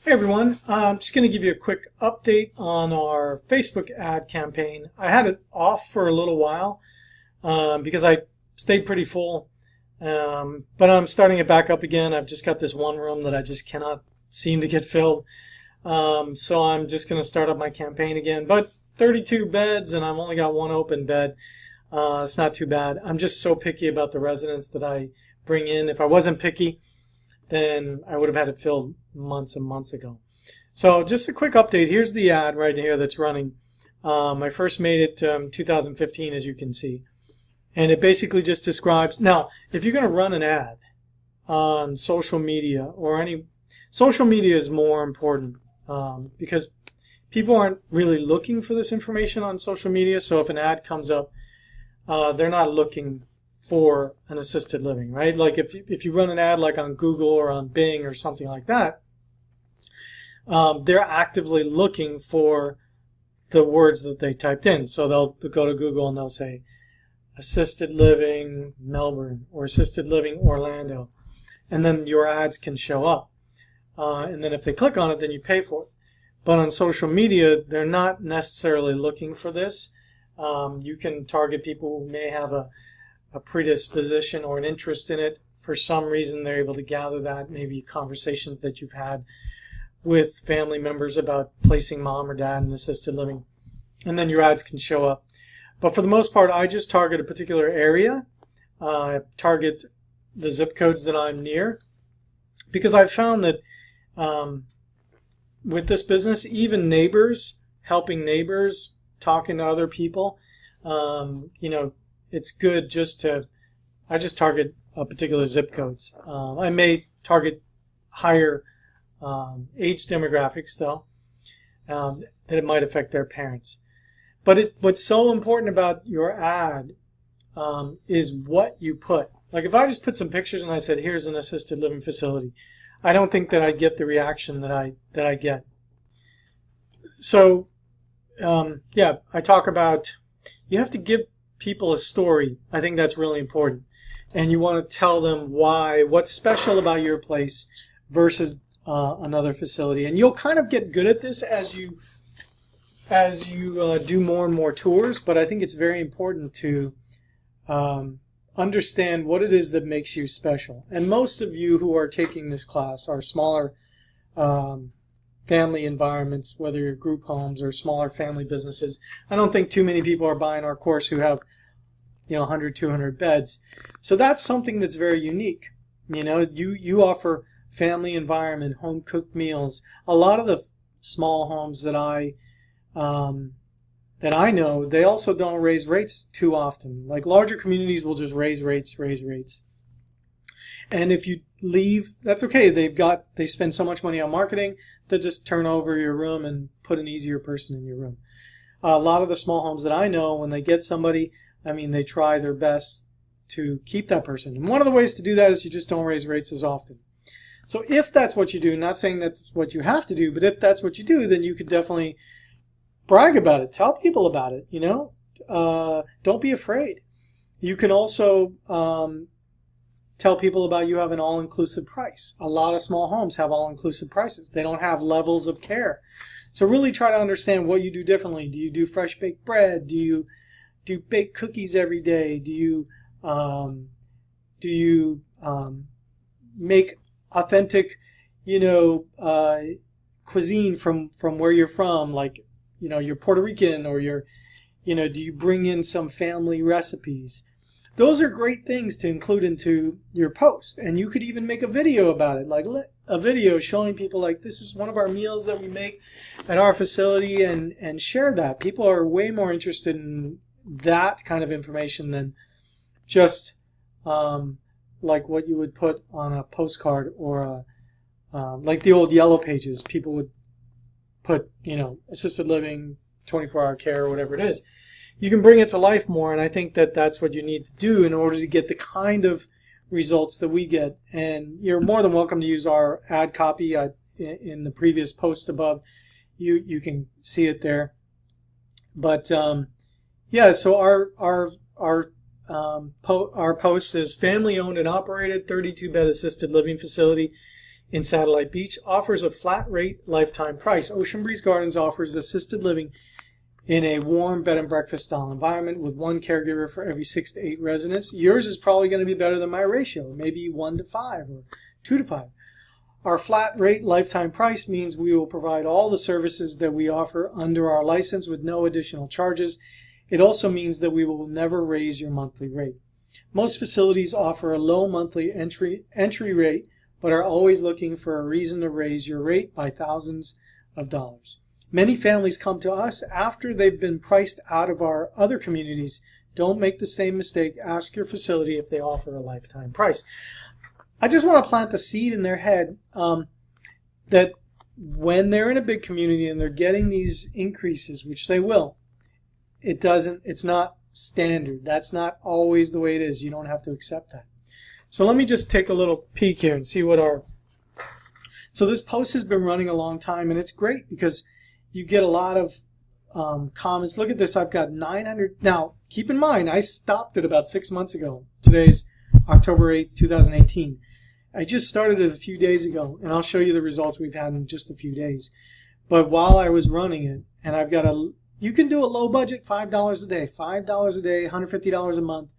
Hey everyone, I'm just going to give you a quick update on our Facebook ad campaign. I had it off for a little while because I stayed pretty full, but I'm starting it back up again. I've just got this one room that I just cannot seem to get filled, so I'm just going to start up my campaign again. But 32 beds and I've only got one open bed. It's not too bad. I'm just so picky about the residents that I bring in. If I wasn't picky, then I would have had it filled months and months ago. So just a quick update. Here's the ad right here that's running. I first made it 2015, as you can see. And it basically just describes, now, if you're going to run an ad on social media or social media is more important because people aren't really looking for this information on social media. So if an ad comes up, they're not looking for an assisted living, right? Like if you run an ad like on Google or on Bing or something like that, they're actively looking for the words that they typed in. So they'll go to Google and they'll say assisted living Melbourne or assisted living Orlando, and then your ads can show up. And then if they click on it, then you pay for it. But on social media, they're not necessarily looking for this. You can target people who may have a predisposition or an interest in it. For some reason, they're able to gather that, maybe conversations that you've had with family members about placing mom or dad in assisted living, and then your ads can show up. But for the most part, I just target a particular area. I target the zip codes that I'm near, because I've found that with this business, even neighbors, helping neighbors, talking to other people, it's good I just target a particular zip codes. I may target higher age demographics, though, that it might affect their parents. But what's so important about your ad is what you put. Like if I just put some pictures and I said, here's an assisted living facility, I don't think that I'd get the reaction that I get. So, I talk about you have to give people a story. I think that's really important. And you want to tell them what's special about your place versus another facility. And you'll kind of get good at this as you do more and more tours. But I think it's very important to understand what it is that makes you special. And most of you who are taking this class are smaller family environments, whether you're group homes or smaller family businesses. I don't think too many people are buying our course who have 100, 200 beds. So that's something that's very unique. You offer family environment, home cooked meals. A lot of the small homes that I know, they also don't raise rates too often. Like larger communities will just raise rates. And if you leave, that's okay. They spend so much money on marketing, they'll just turn over your room and put an easier person in your room. A lot of the small homes that I know, when they get somebody, they try their best to keep that person. And one of the ways to do that is you just don't raise rates as often. So if that's what you do, not saying that's what you have to do, but if that's what you do, then you could definitely brag about it. Tell people about it, Don't be afraid. You can also tell people about you have an all-inclusive price. A lot of small homes have all-inclusive prices. They don't have levels of care. So really try to understand what you do differently. Do you do fresh baked bread? Do you do baked cookies every day? Do you make authentic, cuisine from where you're from? Like, you're Puerto Rican, or do you bring in some family recipes? Those are great things to include into your post. And you could even make a video about it, like a video showing people like, this is one of our meals that we make at our facility, and share that. People are way more interested in that kind of information than just like what you would put on a postcard or like the old yellow pages. People would put, assisted living, 24-hour care, or whatever it is. You can bring it to life more, and I think that that's what you need to do in order to get the kind of results that we get. And you're more than welcome to use our ad copy in the previous post above. You can see it there. But so our post is family owned and operated 32-bed assisted living facility in Satellite Beach offers a flat rate lifetime price. Ocean Breeze Gardens offers assisted living in a warm bed and breakfast style environment with one caregiver for every 6 to 8 residents. Yours is probably going to be better than my ratio, maybe 1 to 5 or 2 to 5. Our flat rate lifetime price means we will provide all the services that we offer under our license with no additional charges. It also means that we will never raise your monthly rate. Most facilities offer a low monthly entry rate, but are always looking for a reason to raise your rate by thousands of dollars. Many families come to us after they've been priced out of our other communities. Don't make the same mistake. Ask your facility if they offer a lifetime price. I just want to plant the seed in their head that when they're in a big community and they're getting these increases, which they will, it's not standard. That's not always the way it is. You don't have to accept that. So let me just take a little peek here and see so this post has been running a long time, and it's great because you get a lot of comments. Look at this. I've got 900. Now, keep in mind, I stopped it about 6 months ago. Today's October 8th, 2018. I just started it a few days ago, and I'll show you the results we've had in just a few days. But while I was running it, and I've got you can do a low budget, $5 a day. $5 a day, $150 a month.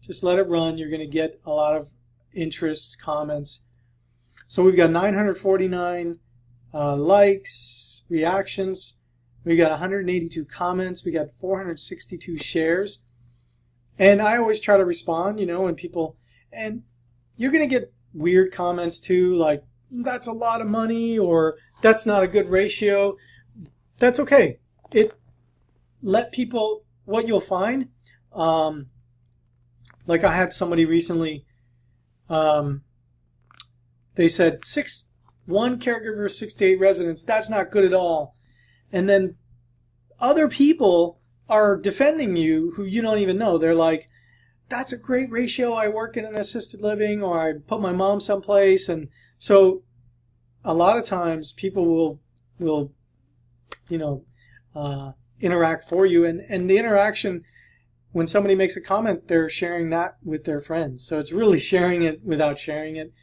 Just let it run. You're going to get a lot of interest, comments. So we've got 949 likes, reactions. We got 182 comments. We got 462 shares. And I always try to respond, when people, and you're going to get weird comments too, like, that's a lot of money, or that's not a good ratio. That's okay. Let people, what you'll find, like I had somebody recently, they said one caregiver, 6 to 8 residents, that's not good at all. And then other people are defending you who you don't even know. They're like, that's a great ratio. I work in an assisted living, or I put my mom someplace. And so a lot of times people will interact for you. And the interaction, when somebody makes a comment, they're sharing that with their friends. So it's really sharing it without sharing it.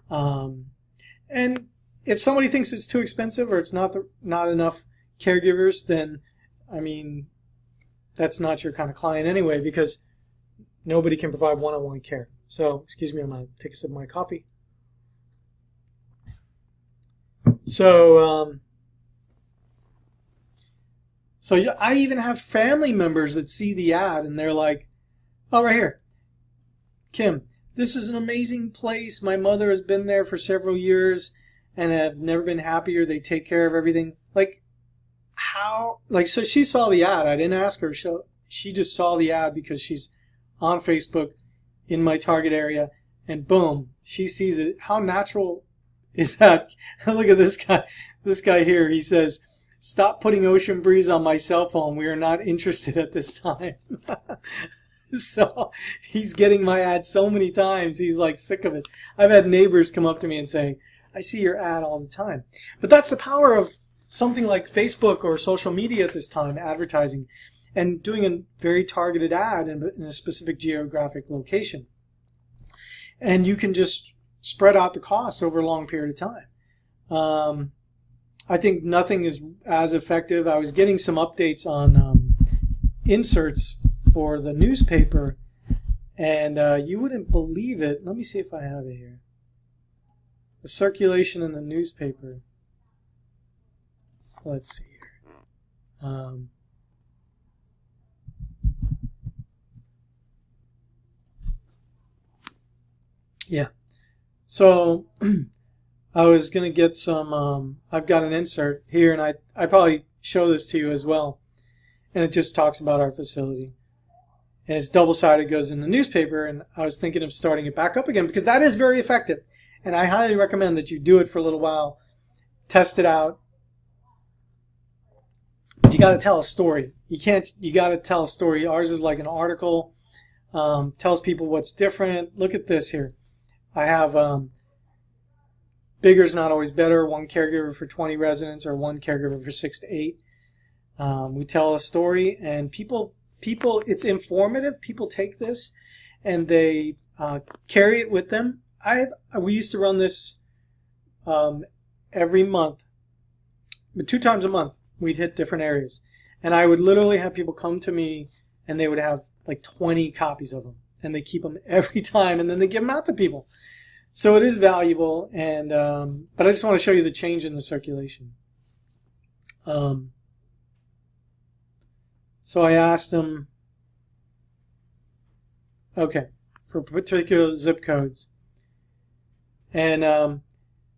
And if somebody thinks it's too expensive or it's not enough caregivers, then, that's not your kind of client anyway, because nobody can provide one-on-one care. So, excuse me, I'm going to take a sip of my coffee. So I even have family members that see the ad and they're like, oh, right here, Kim, this is an amazing place. My mother has been there for several years and have never been happier. They take care of everything. So she saw the ad. I didn't ask her. She just saw the ad because she's on Facebook in my target area, and boom, she sees it. How natural is that? Look at this guy. This guy here, he says, stop putting Ocean Breeze on my cell phone. We are not interested at this time. So he's getting my ad so many times. He's like sick of it. I've had neighbors come up to me and say, I see your ad all the time. But that's the power of something like Facebook or social media at this time, advertising, and doing a very targeted ad in a specific geographic location. And you can just spread out the costs over a long period of time. I think nothing is as effective. I was getting some updates on inserts for the newspaper, and you wouldn't believe it. Let me see if I have it here. The circulation in the newspaper. Let's see here. Yeah. So I was going to get some, I've got an insert here, and I probably show this to you as well. And it just talks about our facility. And it's double-sided, goes in the newspaper, and I was thinking of starting it back up again because that is very effective. And I highly recommend that you do it for a little while, test it out. You got to tell a story. You got to tell a story. Ours is like an article, tells people what's different. Look at this here. I have bigger's not always better, one caregiver for 20 residents or one caregiver for 6 to 8. We tell a story, and people, it's informative. People take this and they carry it with them. We used to run this every month, but 2 times a month, we'd hit different areas. And I would literally have people come to me and they would have like 20 copies of them. And they keep them every time and then they give them out to people. So it is valuable. And but I just want to show you the change in the circulation. So I asked them, okay, for particular zip codes. And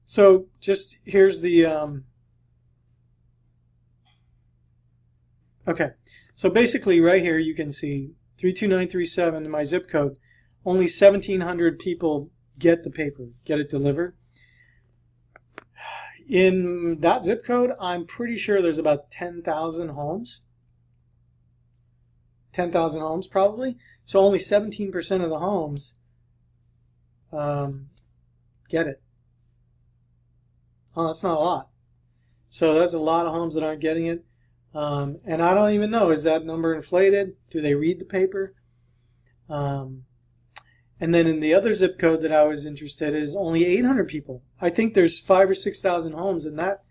so just here's the, okay. So basically right here you can see 32937 in my zip code. Only 1,700 people get the paper, get it delivered. In that zip code, I'm pretty sure there's about 10,000 homes. 10,000 homes probably. So only 17% of the homes get it. Oh, that's not a lot. So that's a lot of homes that aren't getting it. And I don't even know, is that number inflated? Do they read the paper? And then in the other zip code that I was interested in is only 800 people. I think there's 5,000 or 6,000 homes in that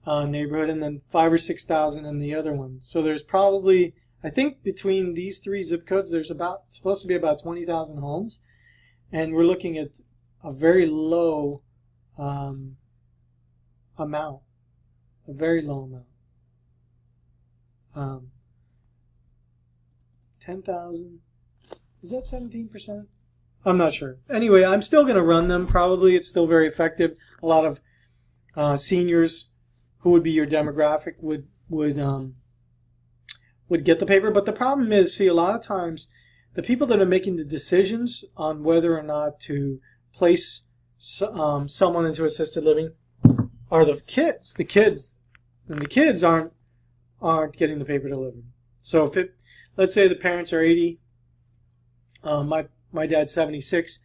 neighborhood, and then 5,000 or 6,000 in the other one. So there's probably, I think between these 3 zip codes, there's supposed to be about 20,000 homes. And we're looking at a very low amount, a very low amount. 10,000, is that 17%? I'm not sure. Anyway, I'm still going to run them. Probably it's still very effective. A lot of seniors who would be your demographic would get the paper. But the problem is, see, a lot of times the people that are making the decisions on whether or not to place someone into assisted living are the kids. The kids aren't getting the paper delivered. So if let's say the parents are 80. My dad's 76.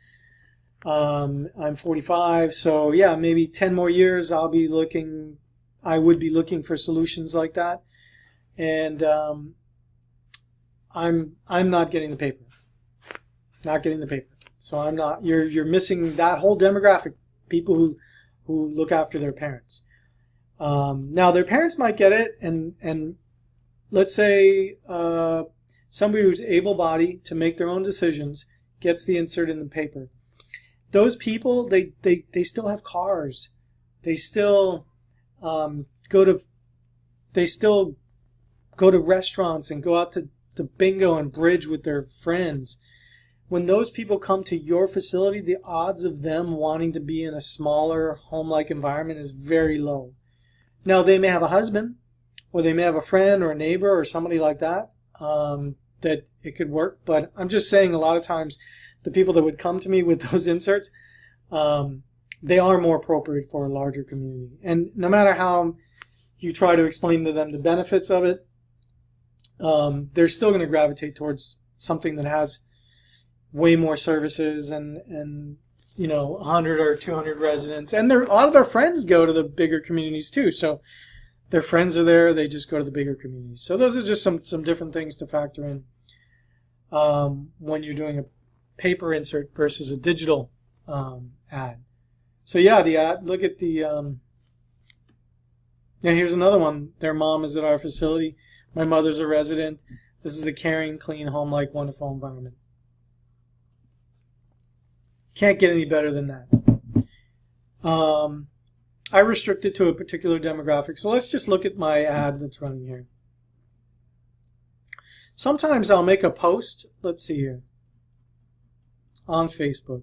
I'm 45. So yeah, maybe 10 more years I would be looking for solutions like that. And I'm not getting the paper. Not getting the paper. So I'm not, you're missing that whole demographic, people who look after their parents. Now their parents might get it, and let's say somebody who's able-bodied to make their own decisions gets the insert in the paper. Those people, they still have cars. They still go to restaurants and go out to bingo and bridge with their friends. When those people come to your facility, the odds of them wanting to be in a smaller home-like environment is very low. Now, they may have a husband, or they may have a friend or a neighbor or somebody like that, that it could work. But I'm just saying, a lot of times the people that would come to me with those inserts, they are more appropriate for a larger community. And no matter how you try to explain to them the benefits of it, they're still going to gravitate towards something that has way more services and 100 or 200 residents. And a lot of their friends go to the bigger communities too. So their friends are there, they just go to the bigger communities. So those are just some different things to factor in when you're doing a paper insert versus a digital ad. So yeah, the ad, look at the, here's another one. Their mom is at our facility. My mother's a resident. This is a caring, clean, home-like, wonderful environment. Can't get any better than that. I restrict it to a particular demographic. So let's just look at my ad that's running here. Sometimes I'll make a post, let's see here, on Facebook.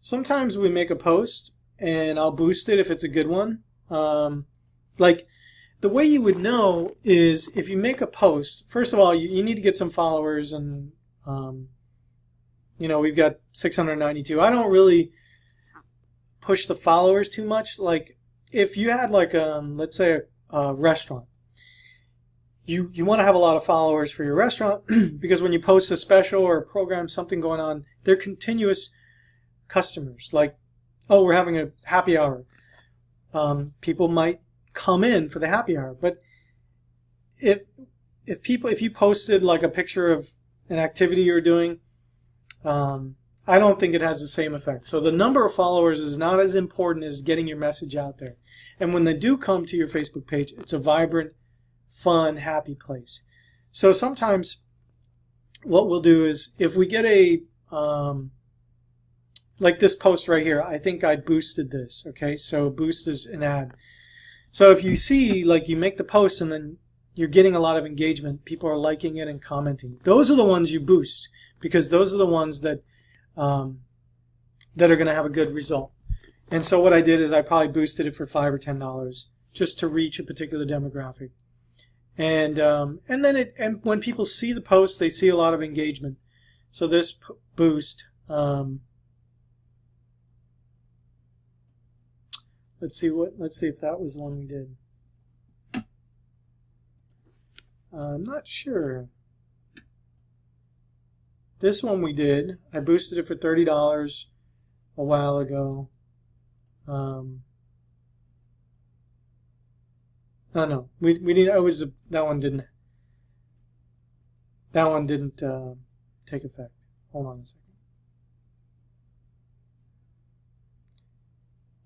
Sometimes we make a post and I'll boost it if it's a good one. Like the way you would know is if you make a post, first of all, you need to get some followers, and we've got 692. I don't really push the followers too much. Like if you had like let's say a restaurant, you want to have a lot of followers for your restaurant because when you post a special or a program, something going on, they're continuous customers. Like, oh, we're having a happy hour. People might come in for the happy hour. But if you posted like a picture of an activity you're doing, I don't think it has the same effect. So the number of followers is not as important as getting your message out there. And when they do come to your Facebook page, it's a vibrant, fun, happy place. So sometimes what we'll do is if we get a, like this post right here, I think I boosted this, okay? So boost is an ad. So if you see, like you make the post and then you're getting a lot of engagement, people are liking it and commenting. Those are the ones you boost because those are the ones that that are going to have a good result. And so what I did is I probably boosted it for $5 or $10 just to reach a particular demographic. And then when people see the post, they see a lot of engagement. So this boost, let's see if that was one we did. I'm not sure. This one we did. I boosted it for $30 a while ago. No, we didn't. That one didn't take effect. Hold on a second.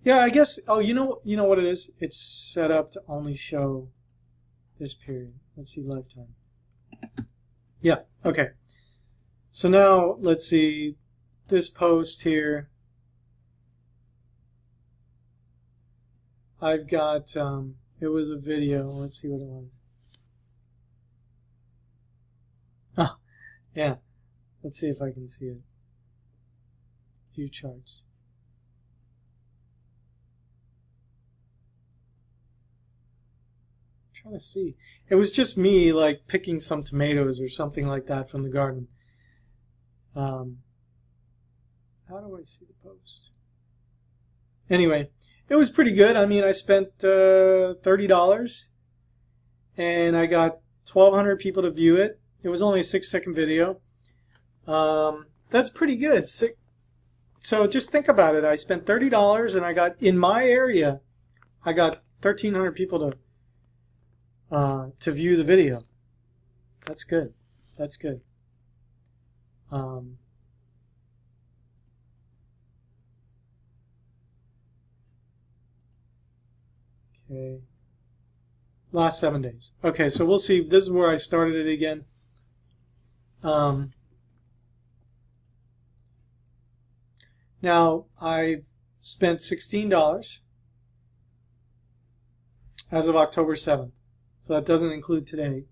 Yeah, I guess. Oh, you know what it is. It's set up to only show this period. Let's see, lifetime. Yeah. Okay. So now let's see this post here. I've got it was a video. Let's see what it was. Ah, yeah. Let's see if I can see it. View charts. I'm trying to see. It was just me like picking some tomatoes or something like that from the garden. How do I see the post? Anyway, it was pretty good. I mean, I spent $30 and I got 1,200 people to view it. It was only a 6-second video. That's pretty good. So just think about it. I spent $30 and I got, in my area, I got 1,300 people to view the video. That's good. That's good. Okay. Last 7 days. Okay, so we'll see. This is where I started it again. Now, I've spent $16 as of October 7th. So that doesn't include today.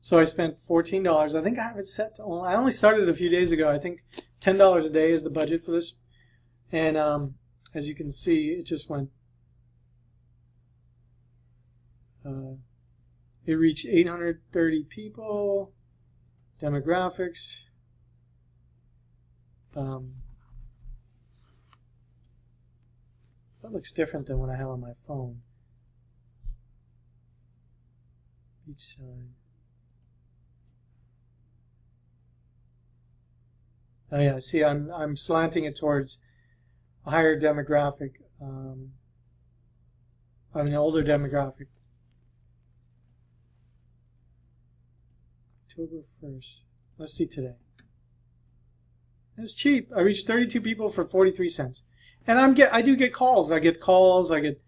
So I spent $14. I think I have it set to, I only started a few days ago. I think $10 a day is the budget for this. And as you can see, it just went, it reached 830 people, demographics. That looks different than what I have on my phone. Each side. Oh yeah, see, I'm slanting it towards a higher demographic. I mean, older demographic. October 1st. Let's see today. It's cheap. I reached 32 people for 43 cents. And I do get calls. I get calls. I get,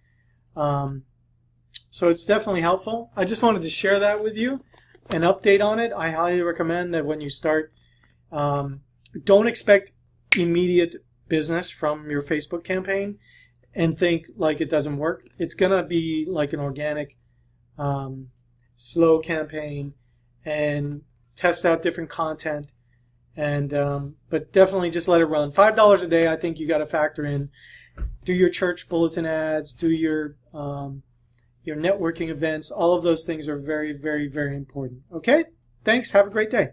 so it's definitely helpful. I just wanted to share that with you, an update on it. I highly recommend that when you start, don't expect immediate business from your Facebook campaign and think like it doesn't work. It's going to be like an organic, slow campaign, and test out different content. And but definitely just let it run. $5 a day, I think you got to factor in. Do your church bulletin ads, do your networking events. All of those things are very, very, very important. Okay? Thanks. Have a great day.